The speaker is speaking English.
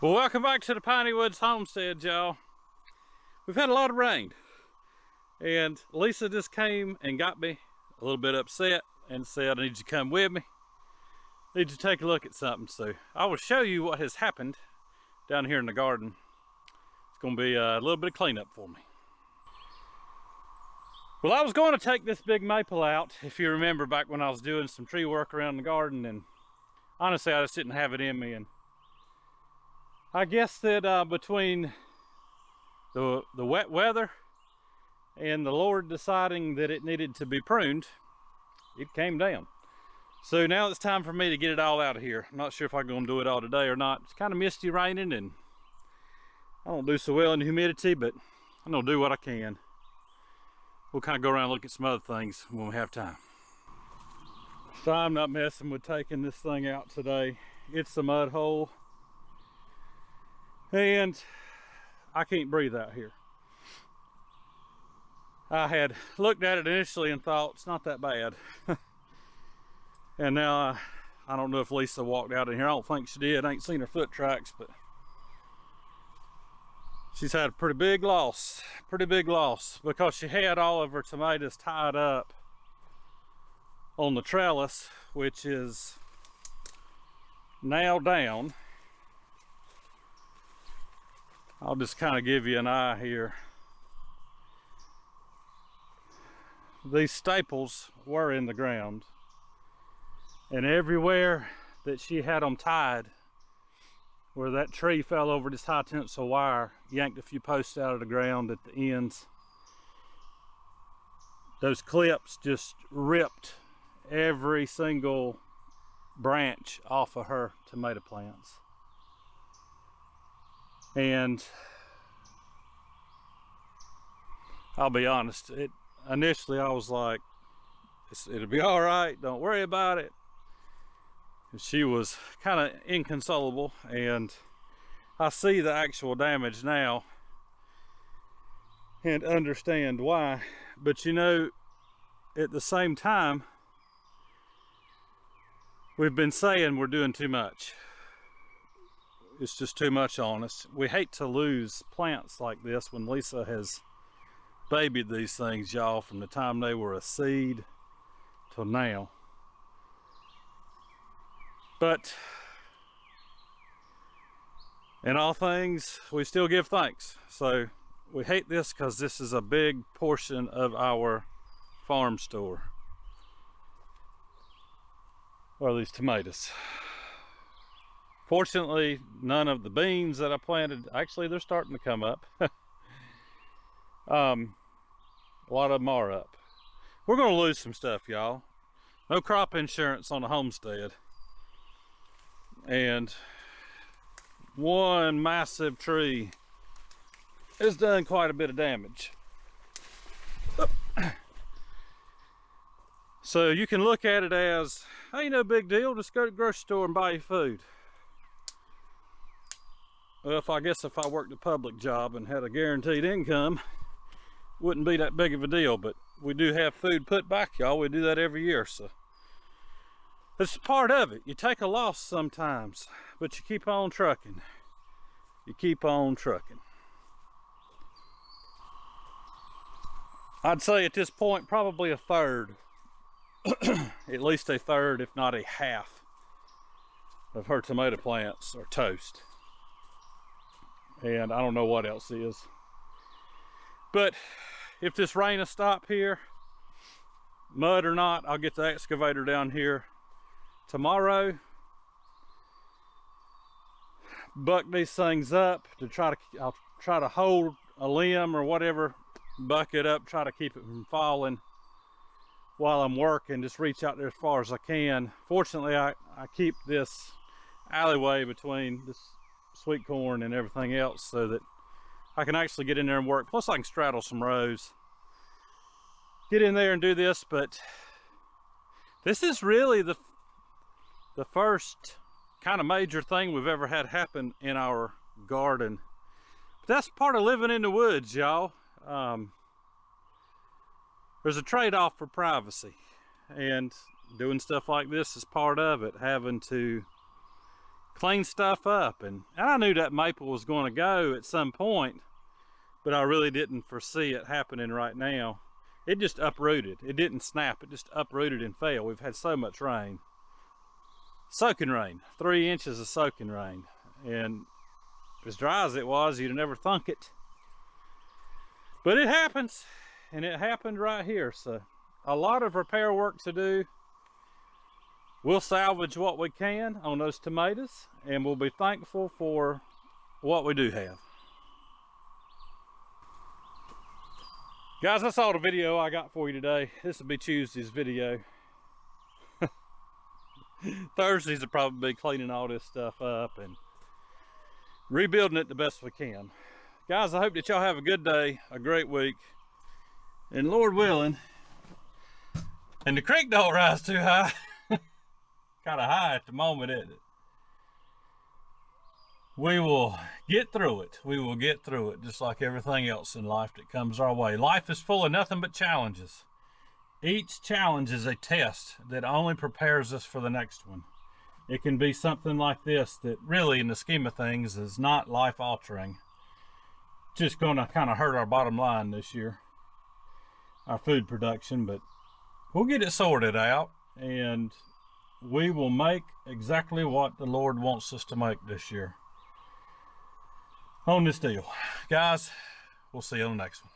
Well, welcome back to the Piney Woods homestead, y'all. We've had a lot of rain, and Lisa just came and got me a little bit upset and said, I need you to come with me. I need you to take a look at something. So I will show you what has happened down here in the garden. It's going to be a little bit of cleanup for me. Well, I was going to take this big maple out, if you remember back when I was doing some tree work around the garden, and honestly I just didn't have it in me. And I guess that between the wet weather and the Lord deciding that it needed to be pruned, it came down. So now it's time for me to get it all out of here. I'm not sure if I'm going to do it all today or not. It's kind of misty, raining, and I don't do so well in the humidity, but I'm going to do what I can. We'll kind of go around and look at some other things when we have time. So I'm not messing with taking this thing out today. It's a mud hole, and I can't breathe out here. I had looked at it initially and thought it's not that bad. And now I don't know if Lisa walked out in here. I don't think she did. I ain't seen her foot tracks, but she's had a pretty big loss because she had all of her tomatoes tied up on the trellis, which is now down. I'll just kind of give you an eye here. These staples were in the ground, and everywhere that she had them tied, where that tree fell over this high tensile wire, yanked a few posts out of the ground at the ends, those clips just ripped every single branch off of her tomato plants. And I'll be honest, initially I was like, it'll be all right, don't worry about it. And she was kind of inconsolable, and I see the actual damage now and understand why. But you know, at the same time, we've been saying we're doing too much. It's just too much on us. We hate to lose plants like this when Lisa has babied these things, y'all, from the time they were a seed till now. But in all things, we still give thanks. So we hate this because this is a big portion of our farm store. What are these tomatoes? Fortunately, none of the beans that I planted, actually they're starting to come up. A lot of them are up. We're going to lose some stuff, y'all. No crop insurance on the homestead. And one massive tree has done quite a bit of damage. So you can look at it as, ain't no big deal, just go to the grocery store and buy your food. Well, I guess if I worked a public job and had a guaranteed income, wouldn't be that big of a deal. But we do have food put back, y'all. We do that every year, so it's part of it. You take a loss sometimes, but you keep on trucking. You keep on trucking. I'd say at this point, probably a third, at least a third, if not a half, of her tomato plants are toast. And I don't know what else is. But if this rain will stop here, mud or not, I'll get the excavator down here tomorrow, buck these things up to I'll try to hold a limb or whatever, buck it up, try to keep it from falling while I'm working, just reach out there as far as I can. Fortunately, I keep this alleyway between this sweet corn and everything else so that I can actually get in there and work. Plus I can straddle some rows, get in there and do this. But this is really the first kind of major thing we've ever had happen in our garden. But that's part of living in the woods, y'all. There's a trade-off for privacy, and doing stuff like this is part of it, having to clean stuff up. And I knew that maple was going to go at some point, but I really didn't foresee it happening right now. It just uprooted. It didn't snap, it just uprooted and fell. We've had so much rain. Soaking rain, 3 inches of soaking rain. And as dry as it was, you'd have never thunk it. But it happens, and it happened right here. So a lot of repair work to do. We'll salvage what we can on those tomatoes, and we'll be thankful for what we do have. Guys, that's all the video I got for you today. This will be Tuesday's video. Thursdays will probably be cleaning all this stuff up and rebuilding it the best we can. Guys, I hope that y'all have a good day, a great week, and Lord willing, and the creek don't rise too high. Kind of high at the moment, isn't it? We will get through it. We will get through it, just like everything else in life that comes our way. Life is full of nothing but challenges. Each challenge is a test that only prepares us for the next one. It can be something like this that really, in the scheme of things, is not life-altering. Just going to kind of hurt our bottom line this year, our food production, but we'll get it sorted out, and we will make exactly what the Lord wants us to make this year on this deal. Guys, we'll see you on the next one.